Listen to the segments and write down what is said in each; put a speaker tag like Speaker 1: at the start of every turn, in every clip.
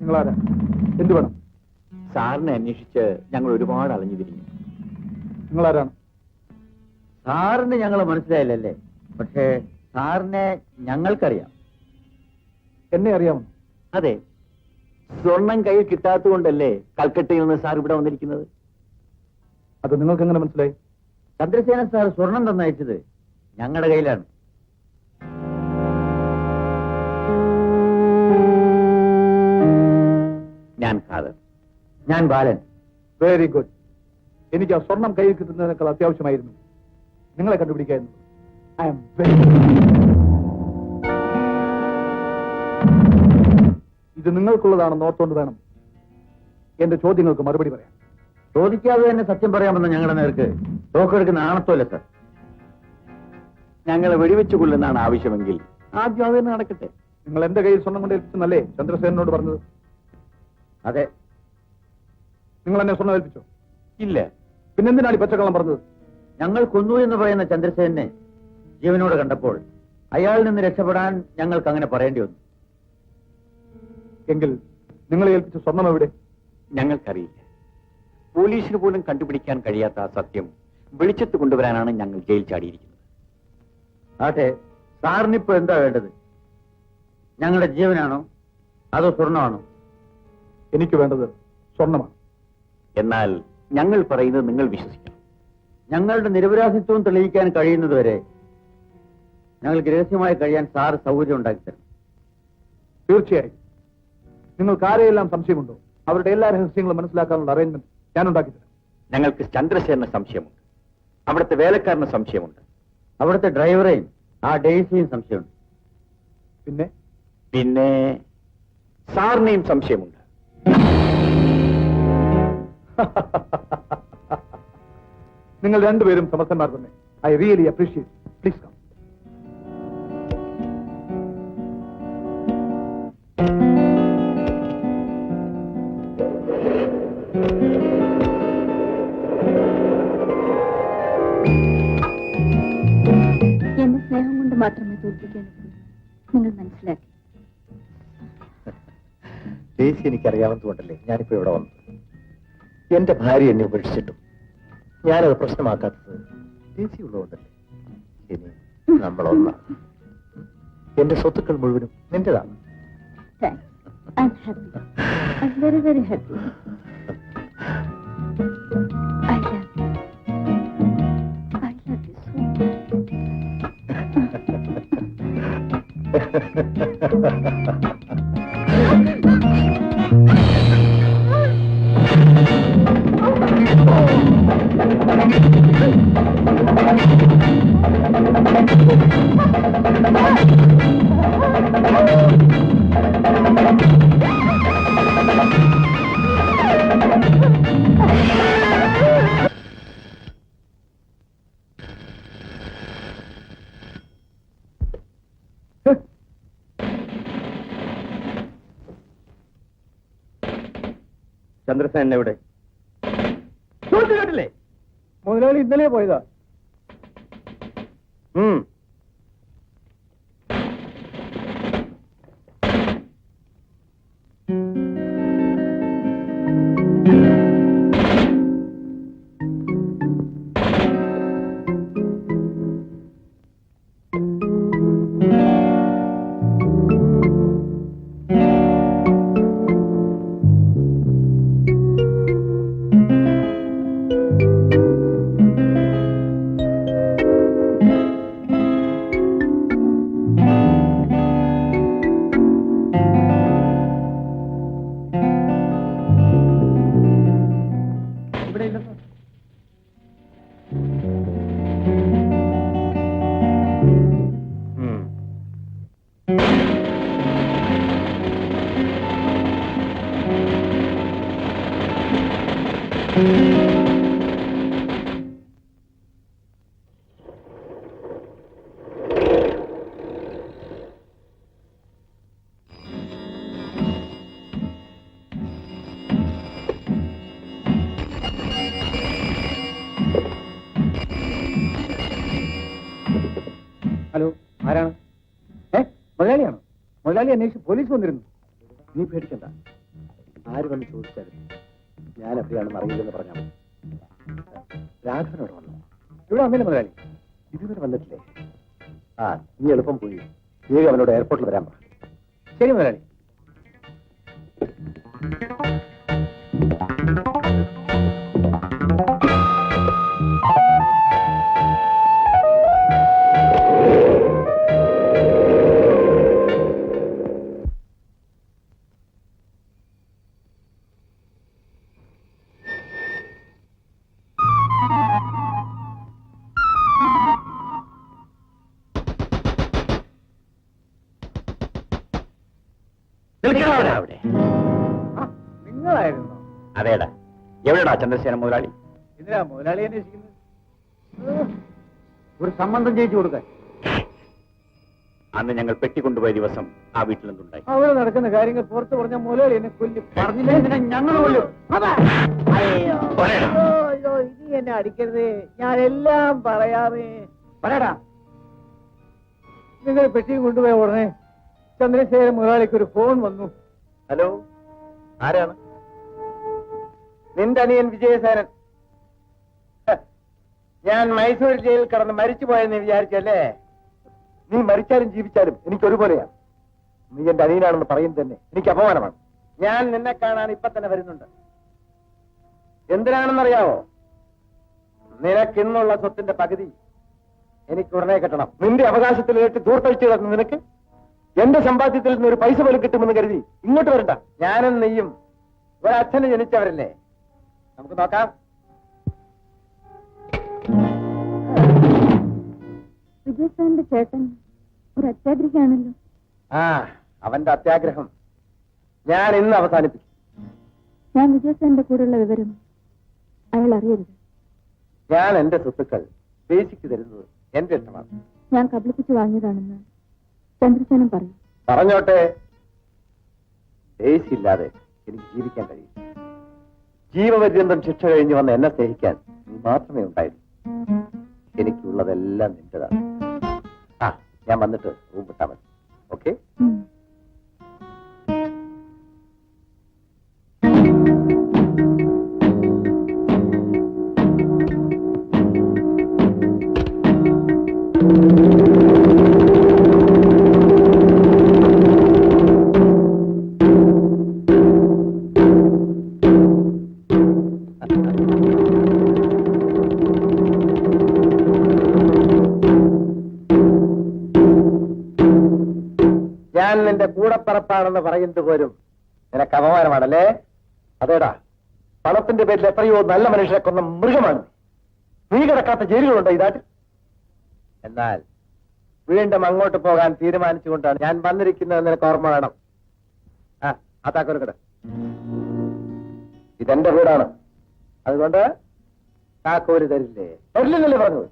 Speaker 1: നിങ്ങളാരാ? എന്ത് വേണം?
Speaker 2: സാറിനെ അന്വേഷിച്ച് ഞങ്ങൾ ഒരുപാട് അലഞ്ഞു തിരിഞ്ഞു.
Speaker 1: നിങ്ങളാരാണ്?
Speaker 2: സാറിന് ഞങ്ങൾ മനസ്സിലായില്ലല്ലേ? പക്ഷേ സാറിനെ ഞങ്ങൾക്കറിയാം.
Speaker 1: എന്നെ അറിയാമോ?
Speaker 2: അതെ, സ്വർണം കയ്യിൽ കിട്ടാത്തത് കൊണ്ടല്ലേ കൽക്കട്ടയിൽ നിന്ന് സാർ ഇവിടെ വന്നിരിക്കുന്നത്.
Speaker 1: അത് നിങ്ങൾക്ക് എങ്ങനെ മനസ്സിലായി?
Speaker 2: ചന്ദ്രസേന സാർ സ്വർണം തന്നയച്ചത് ഞങ്ങളുടെ കയ്യിലാണ്. ഞാൻ ഖാദർ. ഞാൻ ബാലൻ.
Speaker 1: Very good. എനിക്ക് ആ സ്വർണം കയ്യിൽ കിട്ടുന്നതിനേക്കാൾ അത്യാവശ്യമായിരുന്നു നിങ്ങളെ കണ്ടുപിടിക്കായിരുന്നു. ഐ ആം വെരി ഇത് നിങ്ങൾക്കുള്ളതാണെന്ന് ഓർത്തുകൊണ്ട് വേണം എന്റെ ചോദ്യങ്ങൾക്ക് മറുപടി പറയാം.
Speaker 2: ചോദിക്കാതെ തന്നെ സത്യം പറയാമെന്ന് ഞങ്ങളുടെ നേർക്ക് തോക്കെടുക്കുന്ന ആണത്തോല്ല സാർ. ഞങ്ങളെ വെടിവെച്ചു കൊള്ളുന്നതാണ് ആവശ്യമെങ്കിൽ ആദ്യം അത് തന്നെ നടക്കട്ടെ.
Speaker 1: നിങ്ങൾ എന്റെ കയ്യിൽ സ്വർണം കൊണ്ട് ഏൽപ്പിച്ചെന്നല്ലേ ചന്ദ്രസേനോട് പറഞ്ഞത്?
Speaker 2: അതെ.
Speaker 1: നിങ്ങൾ എന്നെ സ്വർണം ഏൽപ്പിച്ചോ?
Speaker 2: ഇല്ല.
Speaker 1: പിന്നെന്തിനാണ് ഈ പച്ചക്കള്ളം പറഞ്ഞത്?
Speaker 2: ഞങ്ങൾ കൊന്നു എന്ന് പറയുന്ന ചന്ദ്രസേനെ ജീവനോട് കണ്ടപ്പോൾ അയാളിൽ നിന്ന് രക്ഷപ്പെടാൻ ഞങ്ങൾക്ക് അങ്ങനെ പറയേണ്ടി വന്നു.
Speaker 1: എങ്കിൽ നിങ്ങളെ ഏൽപ്പിച്ച സ്വർണം എവിടെ?
Speaker 2: ഞങ്ങൾക്കറിയില്ല. പോലീസിന് പോലും കണ്ടുപിടിക്കാൻ കഴിയാത്ത ആ സത്യം വെളിച്ചത്ത് കൊണ്ടുവരാനാണ് ഞങ്ങൾ ജയിൽ ചാടിയിരിക്കുന്നത്. ആട്ടെ, സാറിനിപ്പോ എന്താ വേണ്ടത്? ഞങ്ങളുടെ ജീവനാണോ അതോ സ്വർണമാണോ?
Speaker 1: എനിക്ക് വേണ്ടത് സ്വർണമാണ്.
Speaker 2: എന്നാൽ ഞങ്ങൾ പറയുന്നത് നിങ്ങൾ വിശ്വസിക്കണം. ഞങ്ങളുടെ നിരപരാധിത്വം തെളിയിക്കാൻ കഴിയുന്നതുവരെ ഞങ്ങൾക്ക് രഹസ്യമായി കഴിയാൻ സാർ സൗകര്യം ഉണ്ടാക്കി തരും.
Speaker 1: തീർച്ചയായും. നിങ്ങൾക്ക് ആരെയെല്ലാം സംശയമുണ്ടോ അവരുടെ എല്ലാ രഹസ്യങ്ങളും മനസ്സിലാക്കാനുള്ള അറേഞ്ച്മെന്റ് ഞാൻ ഉണ്ടാക്കി തരാം.
Speaker 2: ഞങ്ങൾക്ക് ചന്ദ്രസേന സംശയമുണ്ട്, അവിടുത്തെ വേലക്കാരന് സംശയമുണ്ട്, അവിടുത്തെ ഡ്രൈവറെയും ആ ഡേയ്സിയും സംശയമുണ്ട്.
Speaker 1: പിന്നെ
Speaker 2: പിന്നെ സാറിനെയും സംശയമുണ്ട്.
Speaker 1: നിങ്ങൾ രണ്ടുപേരും സമർത്ഥന്മാർ തന്നെ. I really appreciate. Please come.
Speaker 3: എന്നെ സ്നേഹം കൊണ്ട് മാത്രമേ തോൽപ്പിക്കാൻ നിങ്ങൾ മനസ്സിലാക്കി.
Speaker 2: ഡേയ്സി എനിക്കറിയാവുന്നതുകൊണ്ടല്ലേ ഞാനിപ്പോ ഇവിടെ വന്നത്. എന്റെ ഭാര്യ എന്നെ ഉപേക്ഷിച്ചിട്ടും ഞാനത് പ്രശ്നമാക്കാത്തത് ഡേയ്സി ഉള്ളതുകൊണ്ടല്ലേ. ഇനി നമ്മളൊന്നാണ്. എന്റെ സ്വത്തുക്കൾ മുഴുവനും നിന്റേതാണ്.
Speaker 3: I'm happy. I'm very, very happy. I love you. I love you so
Speaker 2: Chandrasena എവിടെ? കേട്ടില്ലേ?
Speaker 1: മുതലാളി ഇന്നലെ പോയതാ. ഹലോ, ആരാണ്? മുതലാളിയാണോ? മുതലാളി അന്വേഷിച്ച് പോലീസ് വന്നിരുന്നു. നീ പേടിക്കണ്ട, ആര് വന്ന് ചോദിച്ചാലും ഞാൻ എവിടെയാണെന്ന് അറിയില്ലെന്ന് പറഞ്ഞാൽ മതി. രാഘവനോട് വന്നു. ഇവിടെ വന്നില്ല മുതലാളി. ഇതുവരെ വന്നിട്ടില്ലേ? ആ, നീ എളുപ്പം പോയി വേഗം അവനോട് എയർപോർട്ടിൽ വരാൻ പറ. ശരി മുതലാളി.
Speaker 2: അവിടെ
Speaker 1: നിങ്ങളായിരുന്നു?
Speaker 2: അതേടാ. എവിടെടാ ചന്ദ്രസേന മുതലാളി?
Speaker 1: ഇതിനാ മുതലാളി അന്വേഷിക്കുന്നത്?
Speaker 2: ഒരു സംബന്ധം ചെയ്യിച്ചു കൊടുക്കാൻ. അന്ന് ഞങ്ങൾ പെട്ടിക്കൊണ്ടുപോയ ദിവസം ആ വീട്ടിൽ എന്തുണ്ടായി?
Speaker 1: അവിടെ നടക്കുന്ന കാര്യങ്ങൾ പുറത്തു പറഞ്ഞ മുതലാളി എന്നെ കൊല്ലും.
Speaker 2: പറഞ്ഞില്ലേ ഞങ്ങൾ കൊല്ലും.
Speaker 1: ഇനി എന്നെ അടിക്കരുത്, ഞാൻ എല്ലാം പറയാമേ.
Speaker 2: പറയടാ.
Speaker 1: നിങ്ങൾ പെട്ടിയും കൊണ്ടുപോയ ഉടനെ ചന്ദ്രശേഖരൻ മുതലാളിക്ക് ഒരു ഫോൺ വന്നു.
Speaker 2: ഹലോ, ആരാണ്?
Speaker 1: നിന്റെ അനിയൻ വിജയസേനൻ. ഞാൻ മൈസൂർ ജയിലിൽ കടന്ന് മരിച്ചു പോയെന്ന് വിചാരിച്ചല്ലേ? നീ മരിച്ചാലും ജീവിച്ചാലും എനിക്ക് ഒരുപോലെയാണ്. നീ എന്റെ അനിയനാണെന്ന് പറയുന്നത് തന്നെ എനിക്ക് അപമാനമാണ്. ഞാൻ നിന്നെ കാണാൻ ഇപ്പൊ തന്നെ വരുന്നുണ്ട്. എന്തിനാണെന്നറിയാവോ? നിനക്കിന്നുള്ള സ്വത്തിന്റെ പകുതി എനിക്ക് ഉടനെ കിട്ടണം. നിന്റെ അവകാശത്തിലേക്ക് ദൂർത്തഴിച്ചു കിടന്നു നിനക്ക് എന്റെ സമ്പാദ്യത്തിൽ നിന്ന് ഒരു പൈസ പോലും കിട്ടുമെന്ന് കരുതി ഇങ്ങോട്ട് വരണ്ട. ഞാനും നീയും ഒരച്ഛന് ജനിച്ചവരല്ലേ? നമുക്ക് നോക്കാം.
Speaker 3: വിജയസാറിന്റെ ചേട്ടൻ ഒരു അത്യാഗ്രഹിയാണല്ലോ.
Speaker 1: ആ, അവന്റെ അത്യാഗ്രഹം ഞാൻ ഇന്ന് അവസാനിപ്പിക്കും.
Speaker 3: ഞാൻ വിജയസാറിന്റെ കൂടെയുള്ള വിവരം അയാൾ അറിയരുത്.
Speaker 1: ഞാൻ എന്റെ സ്വത്തുക്കൾ ബേസിക്ക് തരുന്നത് എന്റെ ഇഷ്ടമാണ്.
Speaker 3: ഞാൻ കബളിപ്പിച്ച് വാങ്ങിയതാണെന്ന് ചന്ദ്രസേനൻ പറയും.
Speaker 1: പറഞ്ഞോട്ടെ. ബേസില്ലാതെ എനിക്ക് ജീവിക്കാൻ കഴിയും. ജീവപര്യന്തം ശിക്ഷ കഴിഞ്ഞു വന്ന് എന്നെ സ്നേഹിക്കാൻ നീ മാത്രമേ ഉണ്ടായിരുന്നു. എനിക്കുള്ളതെല്ലാം നിന്റേതാണ്. ആ, ഞാൻ വന്നിട്ട് റൂം വിട്ടാൽ മതി. ഓക്കെ?
Speaker 3: ഉം.
Speaker 1: ഞാൻ നിന്റെ കൂടപ്പറപ്പാണെന്ന് പറയുന്നത് പോലും നിനക്ക് അപമാനമാണല്ലേ? അതേടാ, പണത്തിന്റെ പേരിൽ എത്രയോ നല്ല മനുഷ്യരെ കൊന്ന മൃഗമാണ്. നീ കിടക്കാത്ത ജയിലുകളുണ്ടോ ഈ നാട്ടിൽ? എന്നാൽ വീണ്ടും അങ്ങോട്ട് പോകാൻ തീരുമാനിച്ചുകൊണ്ടാണ് ഞാൻ വന്നിരിക്കുന്നത്. നിനക്ക് ഓർമ്മ വേണം. ആ, അതാക്കൊരുക്കട. ഇതെന്റെ വീടാണ്. അതുകൊണ്ട് താക്കോല് തരില്ലേ? തരില്ലെന്നല്ലേ പറഞ്ഞത്?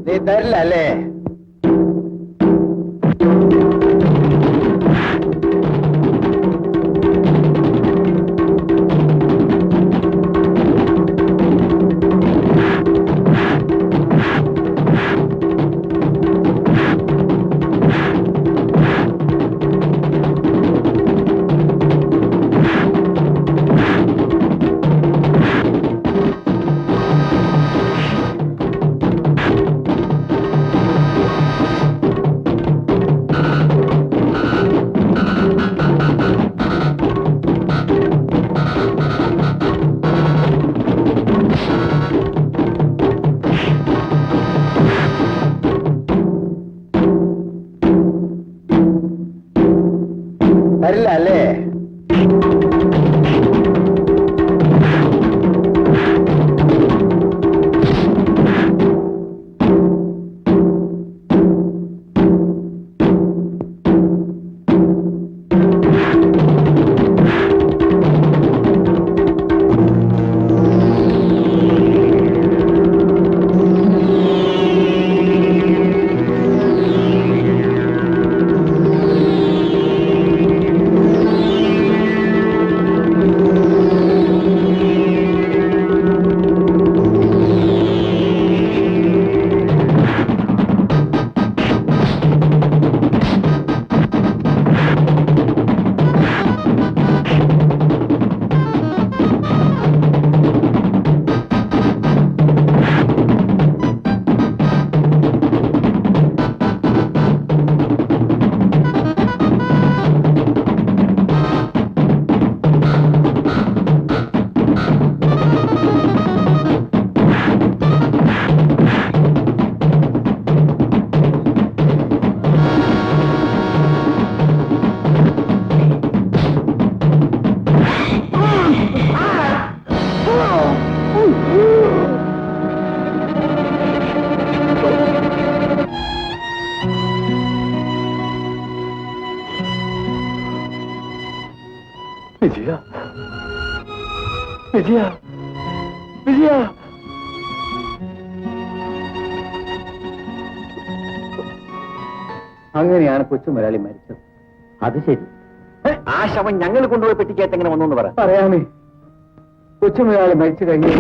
Speaker 1: നീ തരില്ല അല്ലേ? വിജയ വിജയ വിജയ
Speaker 2: അങ്ങനെയാണ് കൊച്ചു മുതലാളി മരിച്ചത്. അത് ശരി. ആ ശവം ഞങ്ങൾ കൊണ്ടുപോയി പെട്ടിക്കകത്ത് എങ്ങനെ വന്നു എന്ന് പറ.
Speaker 1: പറയാമേ, കൊച്ചു മുതലാളി മരിച്ചു കഴിഞ്ഞു.